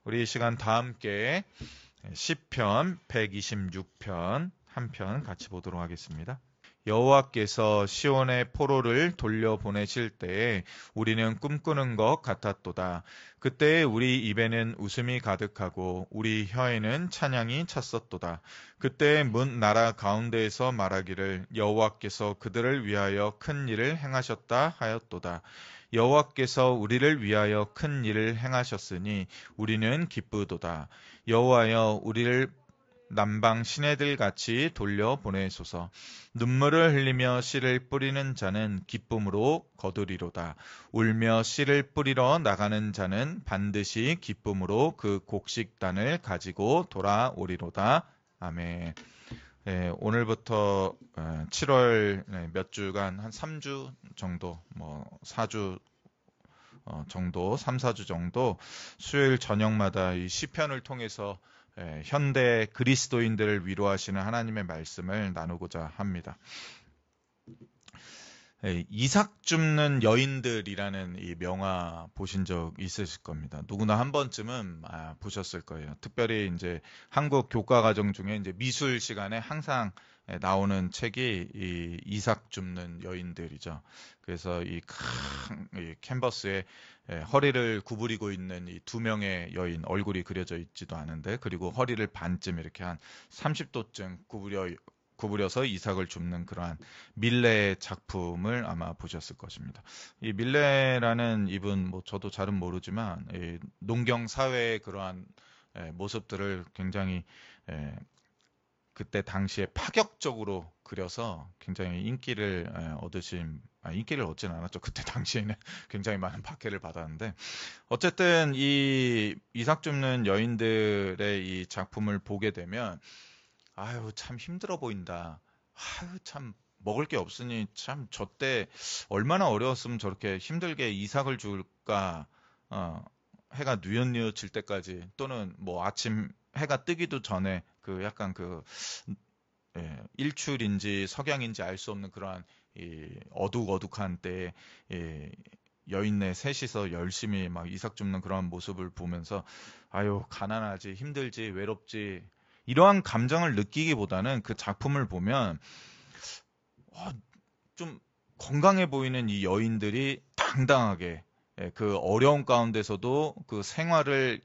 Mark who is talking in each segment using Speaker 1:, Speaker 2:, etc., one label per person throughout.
Speaker 1: 우리 이 시간 다 함께 시편 126편 한 편 같이 보도록 하겠습니다. 여호와께서 시온의 포로를 돌려보내실 때에 우리는 꿈꾸는 것 같았도다. 그때 우리 입에는 웃음이 가득하고 우리 혀에는 찬양이 찼었도다. 그때 문 나라 가운데에서 말하기를 여호와께서 그들을 위하여 큰 일을 행하셨다 하였도다. 여호와께서 우리를 위하여 큰 일을 행하셨으니 우리는 기쁘도다. 여호와여 우리를 남방 시내들 같이 돌려 보내소서. 눈물을 흘리며 씨를 뿌리는 자는 기쁨으로 거두리로다. 울며 씨를 뿌리러 나가는 자는 반드시 기쁨으로 그 곡식단을 가지고 돌아오리로다. 아멘. 네, 오늘부터 7월 몇 주간 한 3주 정도, 4주 정도, 3, 4주 정도 수요일 저녁마다 이 시편을 통해서 현대 그리스도인들을 위로하시는 하나님의 말씀을 나누고자 합니다. 이삭 줍는 여인들이라는 이 명화 보신 적 있으실 겁니다. 누구나 한 번쯤은 보셨을 거예요. 특별히 이제 한국 교과 과정 중에 이제 미술 시간에 항상 나오는 책이 이 이삭 줍는 여인들이죠. 그래서 이 큰 캔버스에 허리를 구부리고 있는 이 두 명의 여인, 얼굴이 그려져 있지도 않은데, 그리고 허리를 반쯤 이렇게 한 30도쯤 구부려서 이삭을 줍는 그러한 밀레의 작품을 아마 보셨을 것입니다. 이 밀레라는 이분, 저도 잘은 모르지만 농경 사회의 그러한 모습들을 굉장히 그때 당시에 파격적으로 그려서 굉장히 인기를 인기를 얻진 않았죠. 그때 당시에는 굉장히 많은 박해를 받았는데, 어쨌든 이 이삭 줍는 여인들의 이 작품을 보게 되면 아유 참 힘들어 보인다. 아유 참 먹을 게 없으니 참 저 때 얼마나 어려웠으면 저렇게 힘들게 이삭을 줄까. 해가 뉘엿뉘엿 질 때까지, 또는 아침 해가 뜨기도 전에 그 약간 일출인지 석양인지 알 수 없는 그러한 이 어둑어둑한 때에 여인네 셋이서 열심히 막 이삭 줍는 그런 모습을 보면서 아유 가난하지, 힘들지, 외롭지, 이러한 감정을 느끼기보다는 그 작품을 보면 좀 건강해 보이는 이 여인들이 당당하게 그 어려운 가운데서도 그 생활을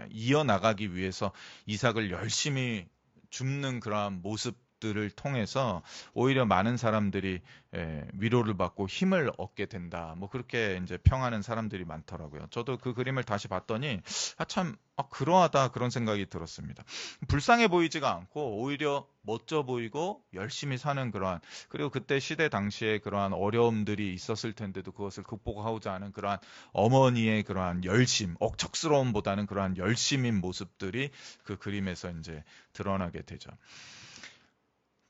Speaker 1: 이어나가기 위해서 이삭을 열심히 줍는 그러한 모습들을 통해서 오히려 많은 사람들이 위로를 받고 힘을 얻게 된다. 그렇게 이제 평하는 사람들이 많더라고요. 저도 그 그림을 다시 봤더니 참 그러하다, 그런 생각이 들었습니다. 불쌍해 보이지가 않고 오히려 멋져 보이고 열심히 사는 그러한, 그리고 그때 시대 당시에 그러한 어려움들이 있었을 텐데도 그것을 극복하고자 하는 그러한 어머니의 그러한 열심, 억척스러움보다는 그러한 열심인 모습들이 그 그림에서 이제 드러나게 되죠.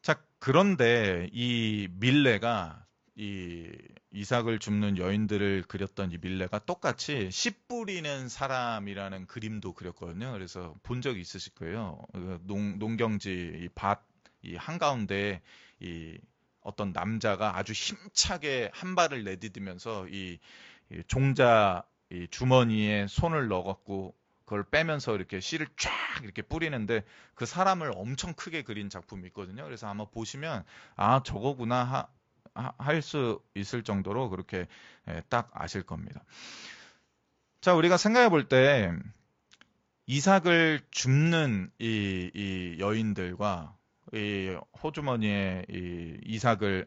Speaker 1: 자, 그런데 이 밀레가 이 이삭을 줍는 여인들을 그렸던 이 밀레가 똑같이 씨 뿌리는 사람이라는 그림도 그렸거든요. 그래서 본 적이 있으실 거예요. 농경지 이 한가운데 이 어떤 남자가 아주 힘차게 한 발을 내디디면서 이 종자 이 주머니에 손을 넣어갖고 그걸 빼면서 이렇게 씨를 쫙 이렇게 뿌리는데, 그 사람을 엄청 크게 그린 작품이 있거든요. 그래서 아마 보시면 저거구나 할 수 있을 정도로 그렇게 딱 아실 겁니다. 자, 우리가 생각해 볼 때 이삭을 줍는 이 여인들과 이 호주머니에 이 이삭을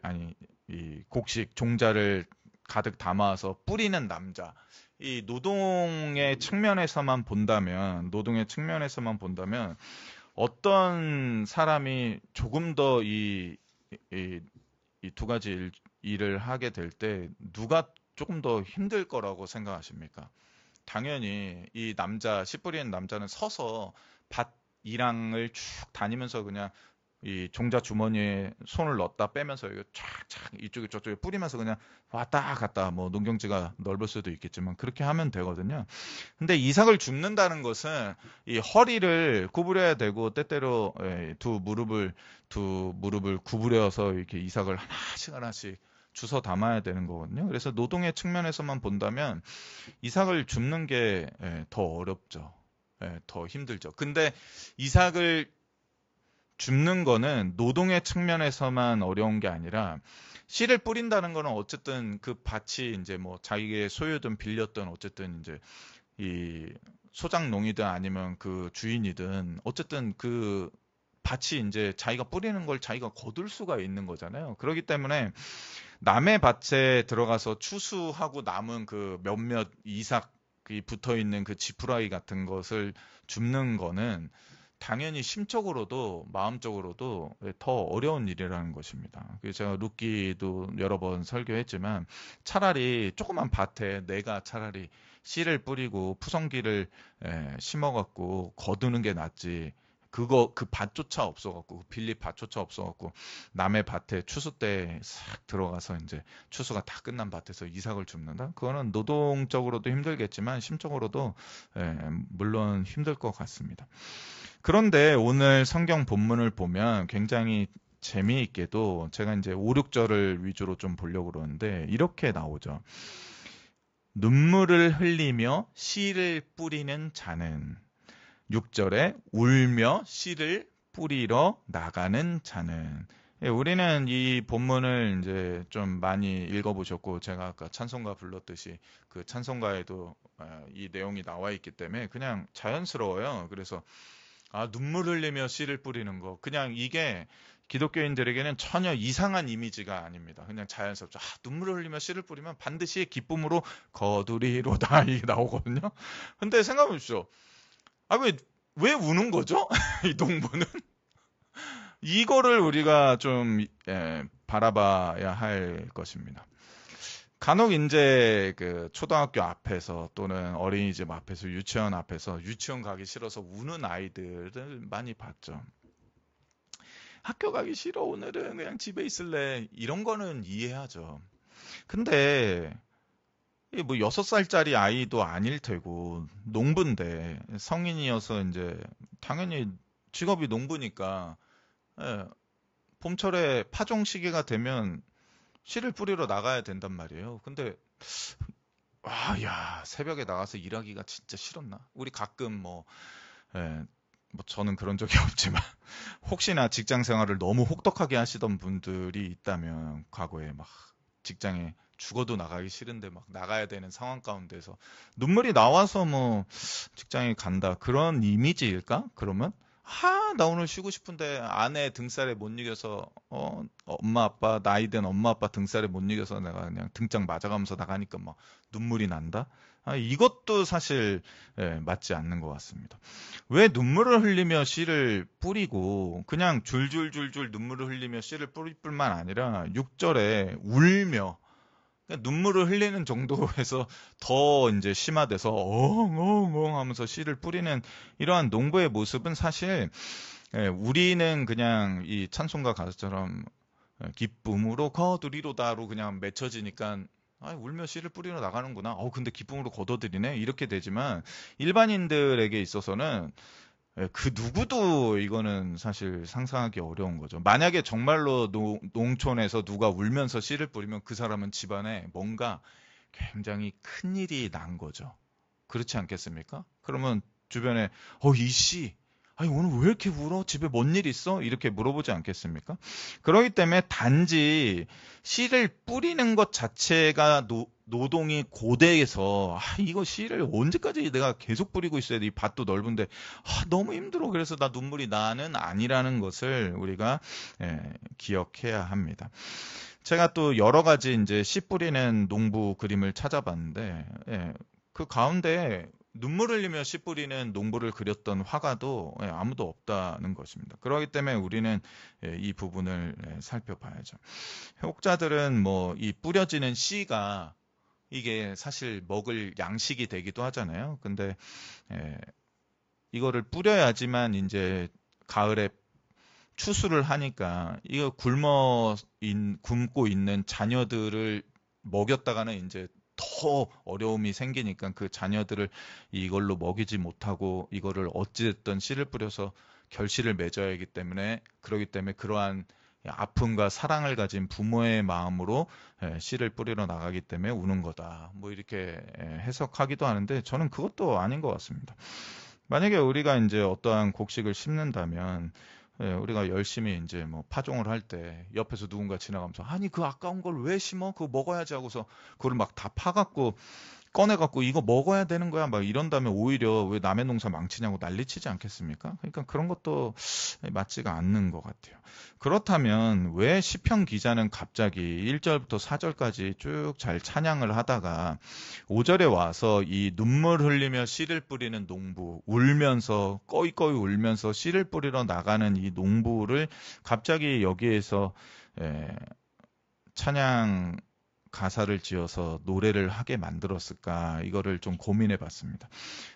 Speaker 1: 이 곡식 종자를 가득 담아서 뿌리는 남자, 이 노동의 측면에서만 본다면 어떤 사람이 조금 더 이 두 가지 일을 하게 될 때 누가 조금 더 힘들 거라고 생각하십니까? 당연히 이 씨 뿌리는 남자는 서서 밭 이랑을 쭉 다니면서 그냥 이 종자 주머니에 손을 넣었다 빼면서 이거 쫙쫙 이쪽에 저쪽에 뿌리면서 그냥 왔다 갔다, 농경지가 넓을 수도 있겠지만 그렇게 하면 되거든요. 근데 이삭을 줍는다는 것은 이 허리를 구부려야 되고, 때때로 두 무릎을 구부려서 이렇게 이삭을 하나씩 주워 담아야 되는 거거든요. 그래서 노동의 측면에서만 본다면 이삭을 줍는 게 더 어렵죠. 더 힘들죠. 근데 이삭을 줍는 거는 노동의 측면에서만 어려운 게 아니라 씨를 뿌린다는 거는 어쨌든 그 밭이 이제 뭐 자기의 소유든 빌렸든 어쨌든 이제 이 소작농이든 아니면 그 주인이든 어쨌든 그 밭이 이제 자기가 뿌리는 걸 자기가 거둘 수가 있는 거잖아요. 그렇기 때문에 남의 밭에 들어가서 추수하고 남은 그 몇몇 이삭이 붙어 있는 그 지푸라기 같은 것을 줍는 거는 당연히 심적으로도 마음적으로도 더 어려운 일이라는 것입니다. 그래서 제가 룻기도 여러 번 설교했지만 차라리 조그만 밭에 내가 차라리 씨를 뿌리고 푸성기를 심어갖고 거두는 게 낫지. 그 밭조차 없어갖고 빌리 밭조차 없어갖고 남의 밭에 추수 때 싹 들어가서 이제 추수가 다 끝난 밭에서 이삭을 줍는다. 그거는 노동적으로도 힘들겠지만 심적으로도 물론 힘들 것 같습니다. 그런데 오늘 성경 본문을 보면 굉장히 재미있게도 제가 이제 5, 6절을 위주로 좀 보려고 그러는데 이렇게 나오죠. 눈물을 흘리며 씨를 뿌리는 자는 6절에 울며 씨를 뿌리러 나가는 자는 우리는 이 본문을 이제 좀 많이 읽어보셨고 제가 아까 찬송가 불렀듯이 그 찬송가에도 이 내용이 나와 있기 때문에 그냥 자연스러워요. 그래서 눈물 흘리며 씨를 뿌리는 거 그냥 이게 기독교인들에게는 전혀 이상한 이미지가 아닙니다. 그냥 자연스럽죠. 눈물을 흘리며 씨를 뿌리면 반드시 기쁨으로 거두리로다 이게 나오거든요. 근데 생각해 보십시오. 왜 우는 거죠? 이 농부는? 이거를 우리가 좀 바라봐야 할 것입니다. 간혹 이제 그 초등학교 앞에서 또는 어린이집 앞에서 유치원 앞에서 유치원 가기 싫어서 우는 아이들을 많이 봤죠. 학교 가기 싫어 오늘은 그냥 집에 있을래 이런 거는 이해하죠. 근데 뭐 6살짜리 아이도 아닐 테고 농부인데 성인이어서 이제 당연히 직업이 농부니까 봄철에 파종 시기가 되면 씨를 뿌리러 나가야 된단 말이에요. 근데 야 새벽에 나가서 일하기가 진짜 싫었나? 우리 가끔 뭐 저는 그런 적이 없지만 혹시나 직장 생활을 너무 혹독하게 하시던 분들이 있다면 과거에 막 직장에 죽어도 나가기 싫은데 막 나가야 되는 상황 가운데서 눈물이 나와서 뭐 직장에 간다 그런 이미지일까? 그러면 나 오늘 쉬고 싶은데 아내 등살에 못 이겨서 엄마 아빠 나이든 엄마 아빠 등살에 못 이겨서 내가 그냥 등짝 맞아가면서 나가니까 막 눈물이 난다. 이것도 사실 맞지 않는 것 같습니다. 왜 눈물을 흘리며 씨를 뿌리고 그냥 줄줄줄줄 눈물을 흘리며 씨를 뿌릴 뿐만 아니라 6절에 울며 눈물을 흘리는 정도에서 더 이제 심화돼서 엉엉엉 하면서 씨를 뿌리는 이러한 농부의 모습은 사실 우리는 그냥 이 찬송가 가사처럼 기쁨으로 거두리로다로 그냥 맺혀지니까 울며 씨를 뿌리러 나가는구나. 근데 기쁨으로 거둬들이네. 이렇게 되지만 일반인들에게 있어서는 그 누구도 이거는 사실 상상하기 어려운 거죠. 만약에 정말로 농촌에서 누가 울면서 씨를 뿌리면 그 사람은 집안에 뭔가 굉장히 큰 일이 난 거죠. 그렇지 않겠습니까? 그러면 주변에 이 씨, 오늘 왜 이렇게 울어? 집에 뭔 일 있어? 이렇게 물어보지 않겠습니까? 그렇기 때문에 단지 씨를 뿌리는 것 자체가 노동이 고되해서 이거 씨를 언제까지 내가 계속 뿌리고 있어야 돼? 이 밭도 넓은데 너무 힘들어. 그래서 나 눈물이 나는 아니라는 것을 우리가 기억해야 합니다. 제가 또 여러 가지 이제 씨 뿌리는 농부 그림을 찾아봤는데 그 가운데 눈물 흘리며 씨 뿌리는 농부를 그렸던 화가도 아무도 없다는 것입니다. 그렇기 때문에 우리는 이 부분을 살펴봐야죠. 혹자들은 뭐 이 뿌려지는 씨가 이게 사실 먹을 양식이 되기도 하잖아요. 근데 이거를 뿌려야지만 이제 가을에 추수를 하니까 이거 굶고 있는 자녀들을 먹였다가는 이제 더 어려움이 생기니까 그 자녀들을 이걸로 먹이지 못하고 이거를 어찌됐든 씨를 뿌려서 결실을 맺어야 하기 때문에 그러기 때문에 그러한 아픔과 사랑을 가진 부모의 마음으로 씨를 뿌리러 나가기 때문에 우는 거다. 뭐 이렇게 해석하기도 하는데 저는 그것도 아닌 것 같습니다. 만약에 우리가 이제 어떠한 곡식을 심는다면 우리가 열심히 이제 뭐 파종을 할 때 옆에서 누군가 지나가면서 아니 그 아까운 걸 왜 심어? 그거 먹어야지 하고서 그걸 막 다 파갖고 꺼내갖고 이거 먹어야 되는 거야 막 이런 다음에 오히려 왜 남의 농사 망치냐고 난리치지 않겠습니까? 그러니까 그런 것도 맞지가 않는 것 같아요. 그렇다면 왜 시편 기자는 갑자기 1절부터 4절까지 쭉 잘 찬양을 하다가 5절에 와서 이 눈물 흘리며 씨를 뿌리는 농부, 울면서 꺼이꺼이 울면서 씨를 뿌리러 나가는 이 농부를 갑자기 여기에서 찬양 가사를 지어서 노래를 하게 만들었을까 이거를 좀 고민해 봤습니다.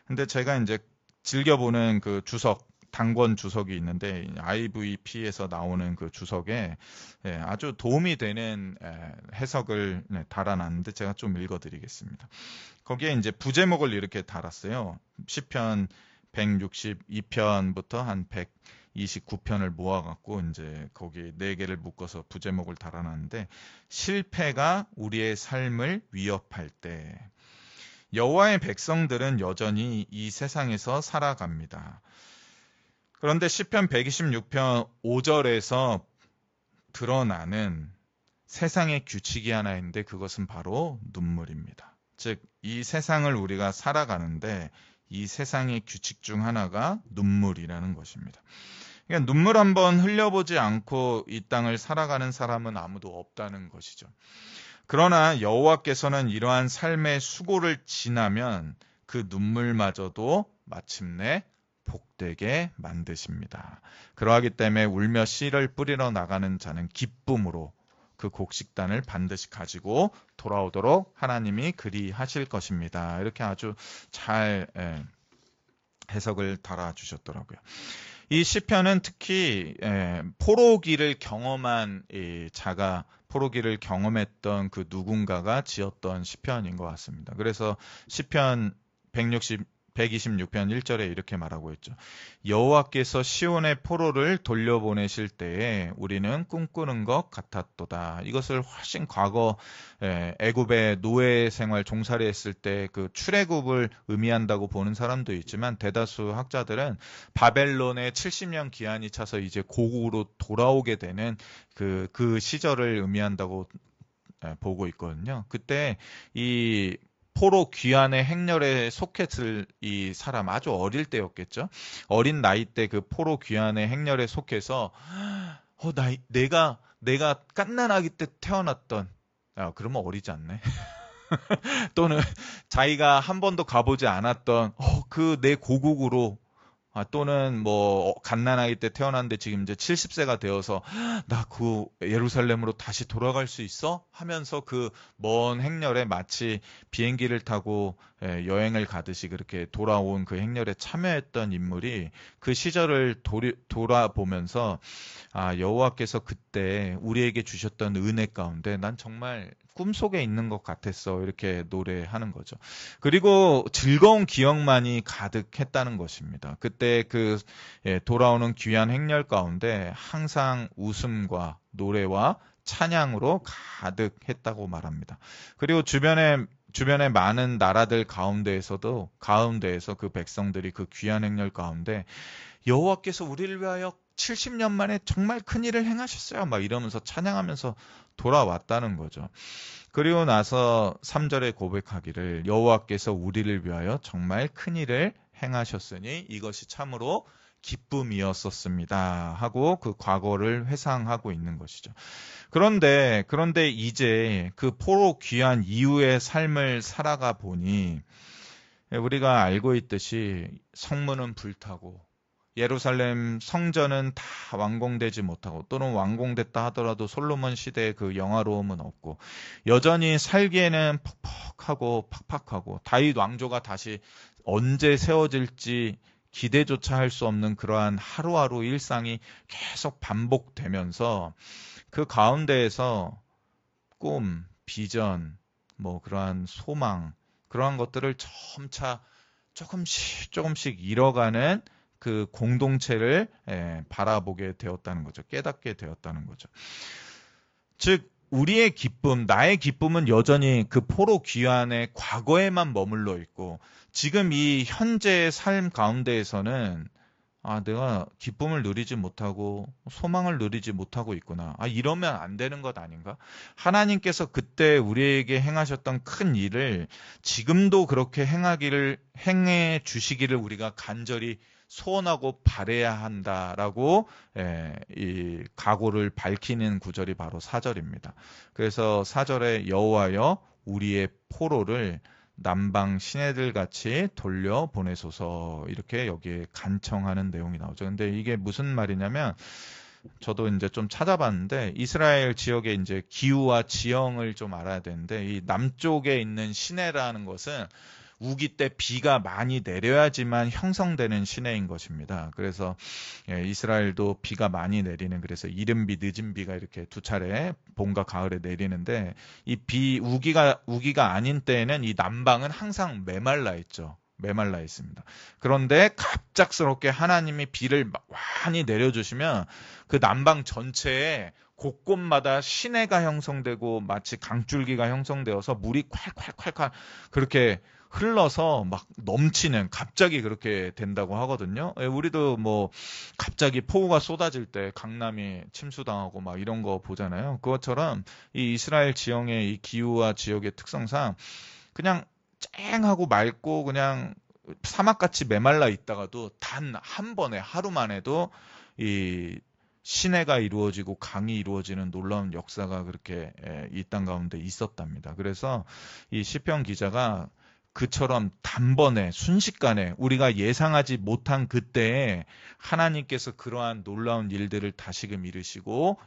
Speaker 1: 근데 제가 이제 즐겨보는 그 주석 당권 주석이 있는데 IVP에서 나오는 그 주석에 아주 도움이 되는 해석을 달아놨는데 제가 좀 읽어드리겠습니다. 거기에 이제 부제목을 이렇게 달았어요. 시편 162편부터 한 129편을 모아갖고 이제 거기 4개를 묶어서 부제목을 달아놨는데 실패가 우리의 삶을 위협할 때 여호와의 백성들은 여전히 이 세상에서 살아갑니다. 그런데 시편 126편 5절에서 드러나는 세상의 규칙이 하나 있는데 그것은 바로 눈물입니다. 즉 이 세상을 우리가 살아가는데 이 세상의 규칙 중 하나가 눈물이라는 것입니다. 그러니까 눈물 한번 흘려보지 않고 이 땅을 살아가는 사람은 아무도 없다는 것이죠. 그러나 여호와께서는 이러한 삶의 수고를 지나면 그 눈물마저도 마침내 복되게 만드십니다. 그러하기 때문에 울며 씨를 뿌리러 나가는 자는 기쁨으로 그 곡식단을 반드시 가지고 돌아오도록 하나님이 그리하실 것입니다. 이렇게 아주 잘 해석을 달아주셨더라고요. 이 시편은 특히 포로기를 경험한 자가 포로기를 경험했던 그 누군가가 지었던 시편인 것 같습니다. 그래서 시편 126편 1절에 이렇게 말하고 있죠. 여호와께서 시온의 포로를 돌려보내실 때에 우리는 꿈꾸는 것 같았도다. 이것을 훨씬 과거 애굽의 노예 생활 종살이 했을 때 그 출애굽을 의미한다고 보는 사람도 있지만 대다수 학자들은 바벨론의 70년 기한이 차서 이제 고국으로 돌아오게 되는 그 시절을 의미한다고 보고 있거든요. 그때 이 포로 귀환의 행렬에 속했을 이 사람 아주 어릴 때였겠죠. 어린 나이 때 그 포로 귀환의 행렬에 속해서 내가 갓난아기 때 태어났던 그러면 어리지 않네. 또는 자기가 한 번도 가보지 않았던 그 내 고국으로 또는 뭐 갓난아기 때 태어났는데 지금 이제 70세가 되어서 나 그 예루살렘으로 다시 돌아갈 수 있어? 하면서 그 먼 행렬에 마치 비행기를 타고 여행을 가듯이 그렇게 돌아온 그 행렬에 참여했던 인물이 그 시절을 돌아보면서 여호와께서 그때 우리에게 주셨던 은혜 가운데 난 정말 꿈속에 있는 것 같았어. 이렇게 노래하는 거죠. 그리고 즐거운 기억만이 가득했다는 것입니다. 그때 돌아오는 귀한 행렬 가운데 항상 웃음과 노래와 찬양으로 가득했다고 말합니다. 그리고 주변의 많은 나라들 가운데에서 그 백성들이 그 귀한 행렬 가운데 여호와께서 우리를 위하여 70년 만에 정말 큰 일을 행하셨어요. 막 이러면서 찬양하면서 돌아왔다는 거죠. 그리고 나서 3절에 고백하기를 여호와께서 우리를 위하여 정말 큰 일을 행하셨으니 이것이 참으로 기쁨이었었습니다. 하고 그 과거를 회상하고 있는 것이죠. 그런데 이제 그 포로 귀환 이후의 삶을 살아가 보니 우리가 알고 있듯이 성문은 불타고 예루살렘 성전은 다 완공되지 못하고 또는 완공됐다 하더라도 솔로몬 시대의 그 영화로움은 없고 여전히 살기에는 퍽퍽하고 팍팍하고 다윗 왕조가 다시 언제 세워질지 기대조차 할 수 없는 그러한 하루하루 일상이 계속 반복되면서 그 가운데에서 꿈, 비전, 뭐 그러한 소망 그러한 것들을 점차 조금씩 잃어가는 그 공동체를 바라보게 되었다는 거죠. 깨닫게 되었다는 거죠. 즉 우리의 기쁨, 나의 기쁨은 여전히 그 포로 귀환의 과거에만 머물러 있고 지금 이 현재의 삶 가운데에서는 내가 기쁨을 누리지 못하고 소망을 누리지 못하고 있구나. 이러면 안 되는 것 아닌가? 하나님께서 그때 우리에게 행하셨던 큰 일을 지금도 그렇게 행해 주시기를 우리가 간절히 소원하고 바라야 한다라고 이 각오를 밝히는 구절이 바로 4절입니다. 그래서 4절에 여호와여 우리의 포로를 남방 시내들 같이 돌려 보내소서 이렇게 여기에 간청하는 내용이 나오죠. 근데 이게 무슨 말이냐면 저도 이제 좀 찾아봤는데 이스라엘 지역의 이제 기후와 지형을 좀 알아야 되는데 이 남쪽에 있는 시내라는 것은 우기 때 비가 많이 내려야지만 형성되는 시내인 것입니다. 그래서 이스라엘도 비가 많이 내리는 그래서 이른 비, 늦은 비가 이렇게 두 차례 봄과 가을에 내리는데 이 우기가 아닌 때에는 이 남방은 항상 메말라 있죠. 메말라 있습니다. 그런데 갑작스럽게 하나님이 비를 많이 내려주시면 그 남방 전체에 곳곳마다 시내가 형성되고 마치 강줄기가 형성되어서 물이 콸콸콸콸 그렇게 흘러서 막 넘치는 갑자기 그렇게 된다고 하거든요. 우리도 뭐 갑자기 폭우가 쏟아질 때 강남이 침수당하고 막 이런 거 보잖아요. 그것처럼 이 이스라엘 지형의 이 기후와 지역의 특성상 그냥 쨍하고 맑고 그냥 사막같이 메말라 있다가도 단 한 번에 하루 만에도 이 시내가 이루어지고 강이 이루어지는 놀라운 역사가 그렇게 이 땅 가운데 있었답니다. 그래서 이 시편 기자가 그처럼 단번에 순식간에 우리가 예상하지 못한 그때에 하나님께서 그러한 놀라운 일들을 다시금 이루시고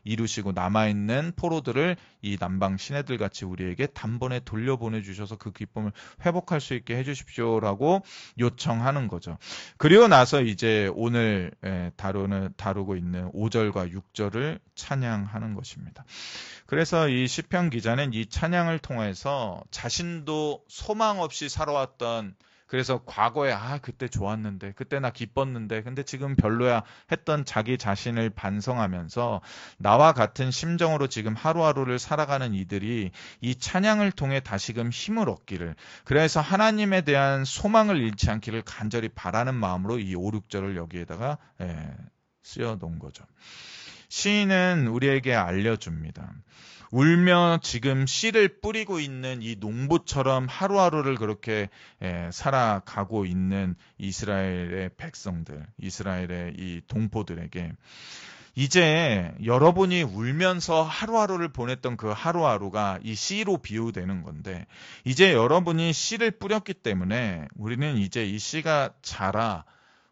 Speaker 1: 남아있는 포로들을 이 남방 시내들 같이 우리에게 단번에 돌려보내주셔서 그 기쁨을 회복할 수 있게 해주십시오라고 요청하는 거죠. 그리고 나서 이제 오늘 다루고 있는 5절과 6절을 찬양하는 것입니다. 그래서 이 시편 기자는 이 찬양을 통해서 자신도 소망 없이 살아왔던 그래서 과거에 그때 좋았는데 그때 나 기뻤는데 근데 지금 별로야 했던 자기 자신을 반성하면서 나와 같은 심정으로 지금 하루하루를 살아가는 이들이 이 찬양을 통해 다시금 힘을 얻기를 그래서 하나님에 대한 소망을 잃지 않기를 간절히 바라는 마음으로 이 5, 6절을 여기에다가 쓰여 놓은 거죠. 시인은 우리에게 알려줍니다. 울며 지금 씨를 뿌리고 있는 이 농부처럼 하루하루를 그렇게 살아가고 있는 이스라엘의 백성들, 이스라엘의 이 동포들에게 이제 여러분이 울면서 하루하루를 보냈던 그 하루하루가 이 씨로 비유되는 건데 이제 여러분이 씨를 뿌렸기 때문에 우리는 이제 이 씨가 자라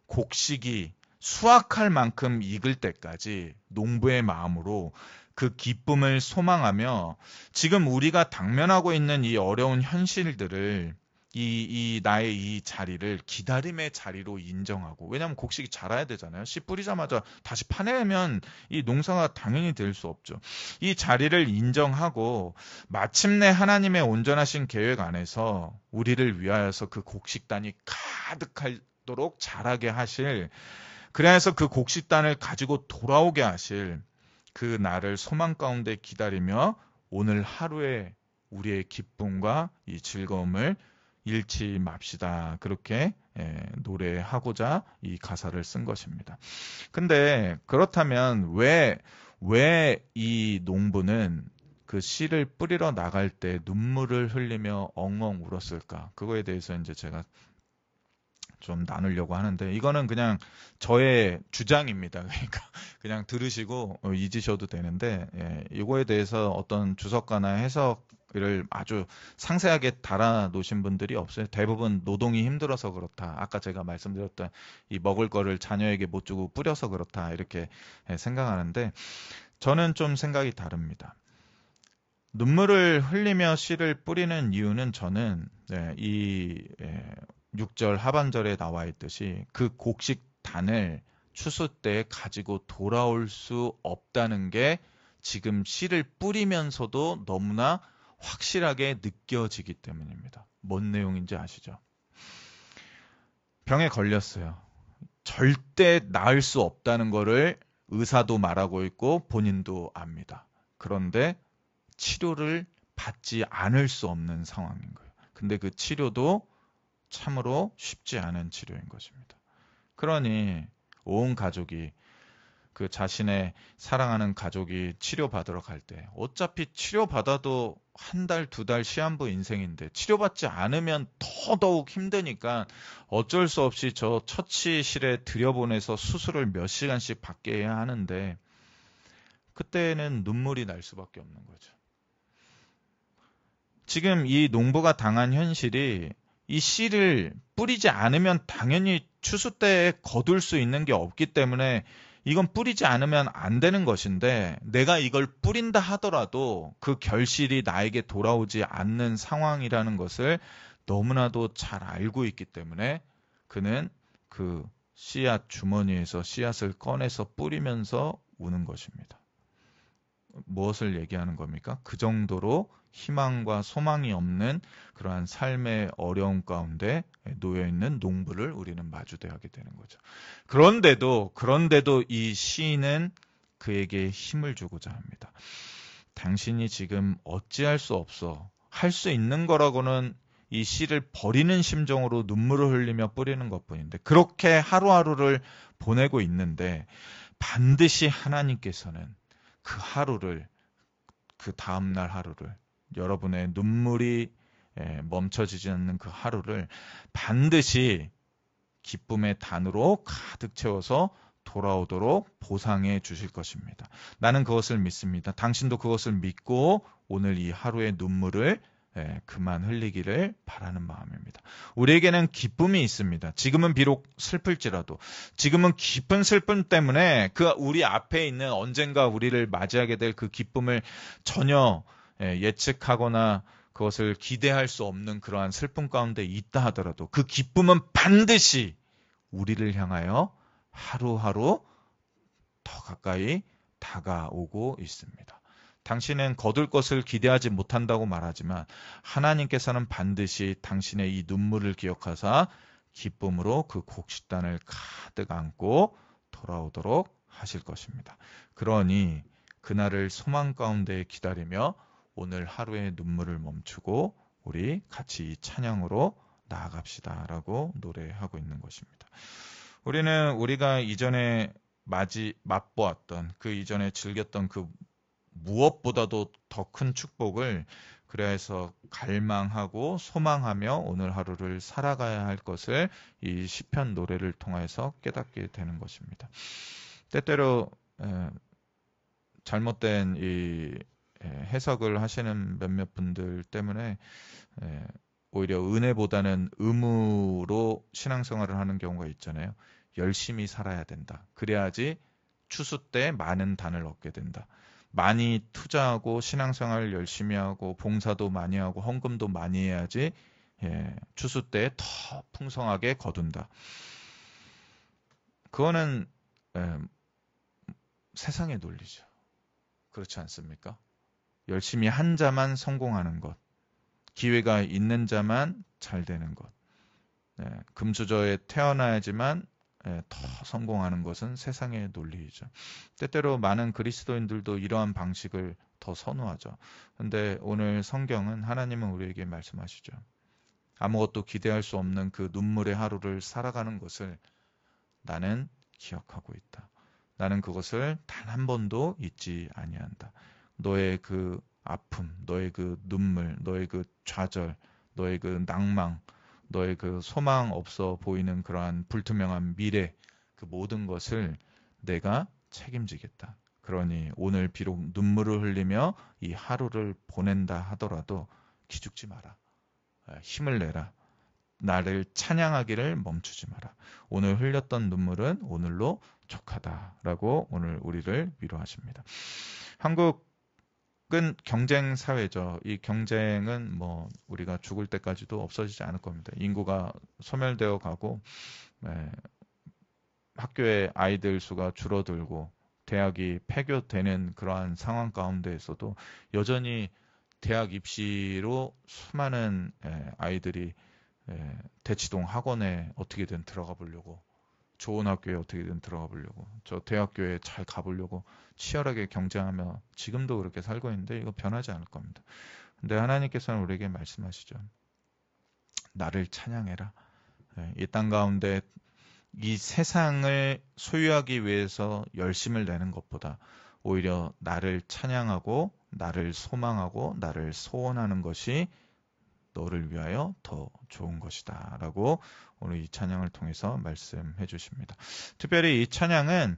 Speaker 1: 곡식이 수확할 만큼 익을 때까지 농부의 마음으로 그 기쁨을 소망하며 지금 우리가 당면하고 있는 이 어려운 현실들을 이 나의 이 자리를 기다림의 자리로 인정하고 왜냐하면 곡식이 자라야 되잖아요. 씨 뿌리자마자 다시 파내면 이 농사가 당연히 될 수 없죠. 이 자리를 인정하고 마침내 하나님의 온전하신 계획 안에서 우리를 위하여서 그 곡식단이 가득하도록 자라게 하실 그래서 그 곡식단을 가지고 돌아오게 하실 그 날을 소망 가운데 기다리며 오늘 하루에 우리의 기쁨과 이 즐거움을 잃지 맙시다. 그렇게 노래하고자 이 가사를 쓴 것입니다. 근데 그렇다면 왜 이 농부는 그 씨를 뿌리러 나갈 때 눈물을 흘리며 엉엉 울었을까? 그거에 대해서 이제 제가 좀 나누려고 하는데 이거는 그냥 저의 주장입니다. 그러니까 그냥 들으시고 잊으셔도 되는데 이거에 대해서 어떤 주석가나 해석을 아주 상세하게 달아 놓으신 분들이 없어요. 대부분 노동이 힘들어서 그렇다. 아까 제가 말씀드렸던 이 먹을 거를 자녀에게 못 주고 뿌려서 그렇다. 이렇게 생각하는데 저는 좀 생각이 다릅니다. 눈물을 흘리며 씨를 뿌리는 이유는 저는 이 6절 하반절에 나와 있듯이 그 곡식단을 추수 때 가지고 돌아올 수 없다는 게 지금 씨를 뿌리면서도 너무나 확실하게 느껴지기 때문입니다. 뭔 내용인지 아시죠? 병에 걸렸어요. 절대 나을 수 없다는 거를 의사도 말하고 있고 본인도 압니다. 그런데 치료를 받지 않을 수 없는 상황인 거예요. 근데 그 치료도 참으로 쉽지 않은 치료인 것입니다. 그러니 온 가족이 그 자신의 사랑하는 가족이 치료받으러 갈 때 어차피 치료받아도 한 달, 두 달 시한부 인생인데 치료받지 않으면 더더욱 힘드니까 어쩔 수 없이 저 처치실에 들여보내서 수술을 몇 시간씩 받게 해야 하는데 그때는 눈물이 날 수밖에 없는 거죠. 지금 이 농부가 당한 현실이 이 씨를 뿌리지 않으면 당연히 추수 때에 거둘 수 있는 게 없기 때문에 이건 뿌리지 않으면 안 되는 것인데 내가 이걸 뿌린다 하더라도 그 결실이 나에게 돌아오지 않는 상황이라는 것을 너무나도 잘 알고 있기 때문에 그는 그 씨앗 주머니에서 씨앗을 꺼내서 뿌리면서 우는 것입니다. 무엇을 얘기하는 겁니까? 그 정도로 희망과 소망이 없는 그러한 삶의 어려움 가운데 놓여 있는 농부를 우리는 마주대하게 되는 거죠. 그런데도 이 시인은 그에게 힘을 주고자 합니다. 당신이 지금 어찌할 수 없어. 할 수 있는 거라고는 이 씨를 버리는 심정으로 눈물을 흘리며 뿌리는 것뿐인데 그렇게 하루하루를 보내고 있는데 반드시 하나님께서는 그 하루를 그 다음날 하루를 여러분의 눈물이 멈춰지지 않는 그 하루를 반드시 기쁨의 단으로 가득 채워서 돌아오도록 보상해 주실 것입니다. 나는 그것을 믿습니다. 당신도 그것을 믿고 오늘 이 하루의 눈물을 그만 흘리기를 바라는 마음입니다. 우리에게는 기쁨이 있습니다. 지금은 비록 슬플지라도 지금은 깊은 슬픔 때문에 그 우리 앞에 있는 언젠가 우리를 맞이하게 될 그 기쁨을 전혀 예측하거나 그것을 기대할 수 없는 그러한 슬픔 가운데 있다 하더라도 그 기쁨은 반드시 우리를 향하여 하루하루 더 가까이 다가오고 있습니다. 당신은 거둘 것을 기대하지 못한다고 말하지만 하나님께서는 반드시 당신의 이 눈물을 기억하사 기쁨으로 그 곡식단을 가득 안고 돌아오도록 하실 것입니다. 그러니 그날을 소망 가운데 기다리며 오늘 하루의 눈물을 멈추고 우리 같이 이 찬양으로 나아갑시다 라고 노래하고 있는 것입니다. 우리가 이전에 맛보았던 그 이전에 즐겼던 그 무엇보다도 더 큰 축복을 그래야 해서 갈망하고 소망하며 오늘 하루를 살아가야 할 것을 이 시편 노래를 통해서 깨닫게 되는 것입니다. 때때로 잘못된 이 해석을 하시는 몇몇 분들 때문에 오히려 은혜보다는 의무로 신앙생활을 하는 경우가 있잖아요. 열심히 살아야 된다. 그래야지 추수 때 많은 단을 얻게 된다. 많이 투자하고 신앙생활을 열심히 하고 봉사도 많이 하고 헌금도 많이 해야지 추수 때 더 풍성하게 거둔다. 그거는 세상의 논리죠. 그렇지 않습니까? 열심히 한 자만 성공하는 것, 기회가 있는 자만 잘 되는 것, 금수저에 태어나야지만 더 성공하는 것은 세상의 논리이죠. 때때로 많은 그리스도인들도 이러한 방식을 더 선호하죠. 그런데 오늘 성경은 하나님은 우리에게 말씀하시죠. 아무것도 기대할 수 없는 그 눈물의 하루를 살아가는 것을 나는 기억하고 있다. 나는 그것을 단 한 번도 잊지 아니한다. 너의 그 아픔, 너의 그 눈물, 너의 그 좌절, 너의 그 낭망, 너의 그 소망 없어 보이는 그러한 불투명한 미래, 그 모든 것을 내가 책임지겠다. 그러니 오늘 비록 눈물을 흘리며 이 하루를 보낸다 하더라도 기죽지 마라. 힘을 내라. 나를 찬양하기를 멈추지 마라. 오늘 흘렸던 눈물은 오늘로 족하다라고 오늘 우리를 위로하십니다. 한국은 경쟁 사회죠. 이 경쟁은 뭐 우리가 죽을 때까지도 없어지지 않을 겁니다. 인구가 소멸되어 가고 학교의 아이들 수가 줄어들고 대학이 폐교되는 그러한 상황 가운데에서도 여전히 대학 입시로 수많은 아이들이 대치동 학원에 어떻게든 들어가 보려고 좋은 학교에 어떻게든 들어가 보려고, 저 대학교에 잘 가보려고 치열하게 경쟁하며 지금도 그렇게 살고 있는데 이거 변하지 않을 겁니다. 근데 하나님께서는 우리에게 말씀하시죠. 나를 찬양해라. 이 땅 가운데 이 세상을 소유하기 위해서 열심을 내는 것보다 오히려 나를 찬양하고 나를 소망하고 나를 소원하는 것이 너를 위하여 더 좋은 것이다 라고 오늘 이 찬양을 통해서 말씀해 주십니다. 특별히 이 찬양은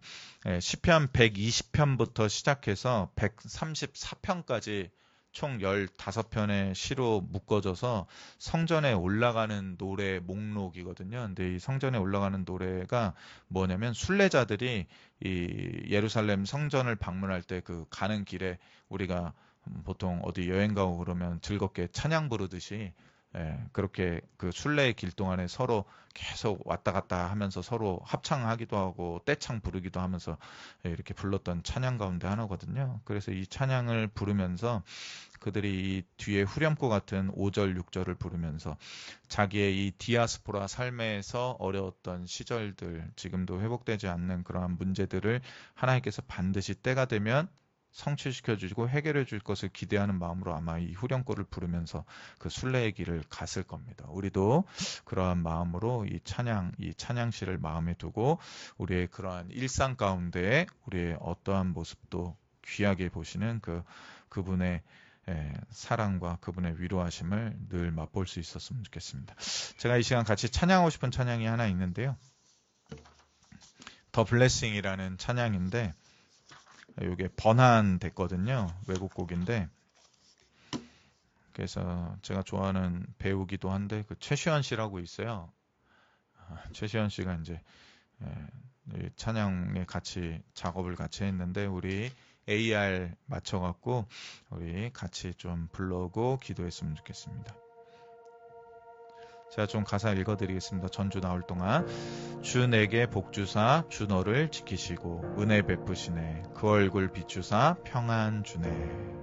Speaker 1: 시편 120편부터 시작해서 134편까지 총 15편의 시로 묶어져서 성전에 올라가는 노래 목록이거든요. 근데 이 성전에 올라가는 노래가 뭐냐면, 순례자들이 이 예루살렘 성전을 방문할 때 그 가는 길에 우리가 보통 어디 여행 가고 그러면 즐겁게 찬양 부르듯이, 그렇게 그 순례의 길 동안에 서로 계속 왔다 갔다 하면서 서로 합창하기도 하고 떼창 부르기도 하면서 이렇게 불렀던 찬양 가운데 하나거든요. 그래서 이 찬양을 부르면서 그들이 이 뒤에 후렴구 같은 5절, 6절을 부르면서 자기의 이 디아스포라 삶에서 어려웠던 시절들, 지금도 회복되지 않는 그러한 문제들을 하나님께서 반드시 때가 되면 성취시켜 주시고 해결해 줄 것을 기대하는 마음으로 아마 이 후렴구를 부르면서 그 순례의 길을 갔을 겁니다. 우리도 그러한 마음으로 이 찬양시를 마음에 두고 우리의 그러한 일상 가운데 우리의 어떠한 모습도 귀하게 보시는 그분의 사랑과 그분의 위로하심을 늘 맛볼 수 있었으면 좋겠습니다. 제가 이 시간 같이 찬양하고 싶은 찬양이 하나 있는데요. 더 블레싱이라는 찬양인데, 이게 번안됐거든요. 외국 곡인데, 그래서 제가 좋아하는 배우기도 한데 그 최시원 씨라고 있어요. 최시원 씨가 이제 이 찬양에 같이 작업을 같이 했는데, 우리 AR 맞춰갖고 우리 같이 좀 불러오고 기도했으면 좋겠습니다. 제가 좀 가사 읽어드리겠습니다. 전주 나올 동안. 주 내게 복 주사 주 너를 지키시고 은혜 베푸시네. 그 얼굴 비추사 평안 주네.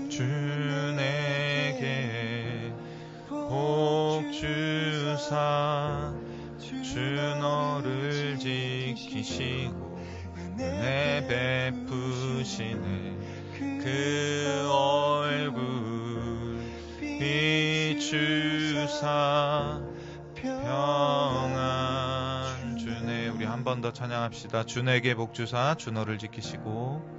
Speaker 1: 주 내게 복 주사 주 너를 지키시고 은혜 베푸시네. 그 얼굴 비추사 평안 주네. 우리 한 번 더 찬양합시다. 주 내게 복 주사 주 너를 지키시고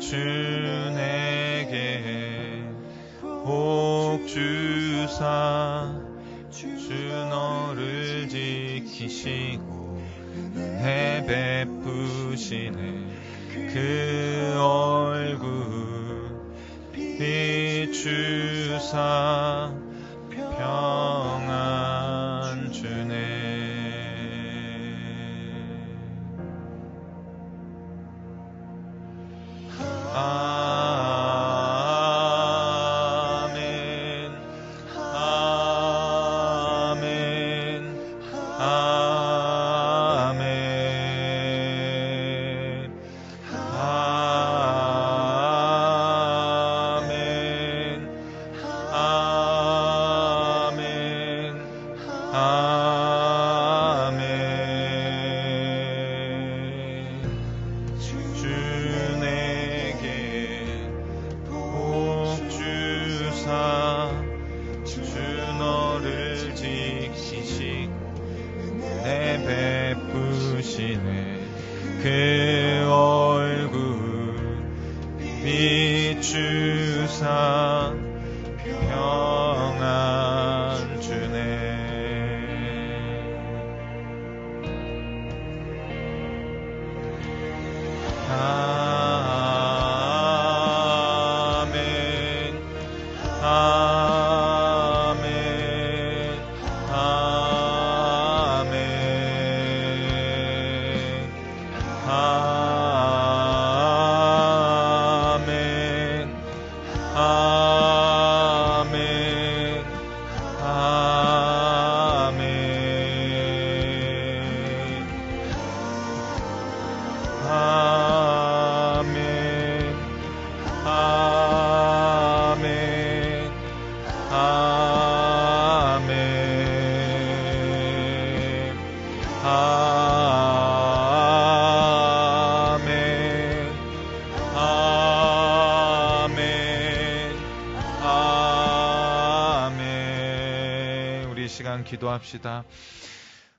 Speaker 1: 주 내게 복 주사 주 너를 지키시고 은혜 베푸시네. 그 얼굴 비추사 평안 주네. 아멘, 아멘, 아멘, 아멘, 아멘, 아멘. 주 내게 복 주사 주 너를 지키시고 은혜 베푸시네. 그 얼굴 비추사 평안 주네. 아멘, 아멘, 아멘, 아멘, 시간 기도합시다.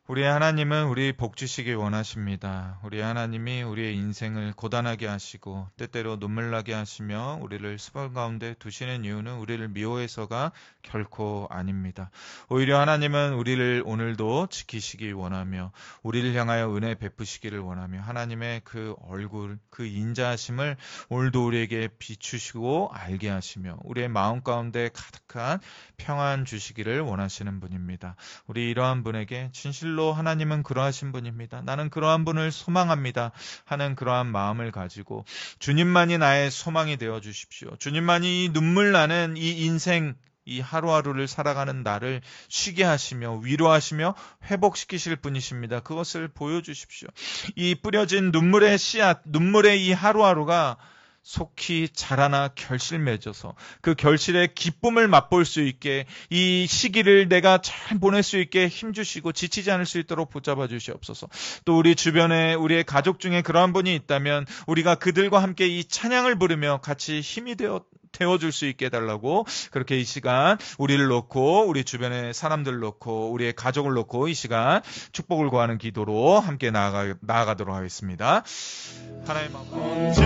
Speaker 1: 우리의 하나님은 우리 복 주시기 원하십니다. 우리 하나님이 우리의 인생을 고단하게 하시고 때때로 눈물 나게 하시며 우리를 수발 가운데 두시는 이유는 우리를 미워해서가 결코 아닙니다. 오히려 하나님은 우리를 오늘도 지키시기 원하며 우리를 향하여 은혜 베푸시기를 원하며 하나님의 그 얼굴, 그 인자하심을 오늘도 우리에게 비추시고 알게 하시며 우리의 마음 가운데 가득한 평안 주시기를 원하시는 분입니다. 우리 이러한 분에게 진실로 하나님은 그러하신 분입니다. 나는 그러한 분을 소망합니다 하는 그러한 마음을 가지고 주님만이 나의 소망이 되어 주십시오. 주님만이 눈물 나는 이 인생 이 하루하루를 살아가는 나를 쉬게 하시며 위로하시며 회복시키실 분이십니다. 그것을 보여주십시오. 이 뿌려진 눈물의 씨앗, 눈물의 이 하루하루가 속히 자라나 결실 맺어서 그 결실의 기쁨을 맛볼 수 있게 이 시기를 내가 잘 보낼 수 있게 힘주시고 지치지 않을 수 있도록 붙잡아 주시옵소서. 또 우리 주변에 우리의 가족 중에 그러한 분이 있다면 우리가 그들과 함께 이 찬양을 부르며 같이 힘이 되어줄 수 있게 해달라고 그렇게 이 시간 우리를 놓고 우리 주변의 사람들을 놓고 우리의 가족을 놓고 이 시간 축복을 구하는 기도로 함께 나아가도록 하겠습니다. 하나님 아버지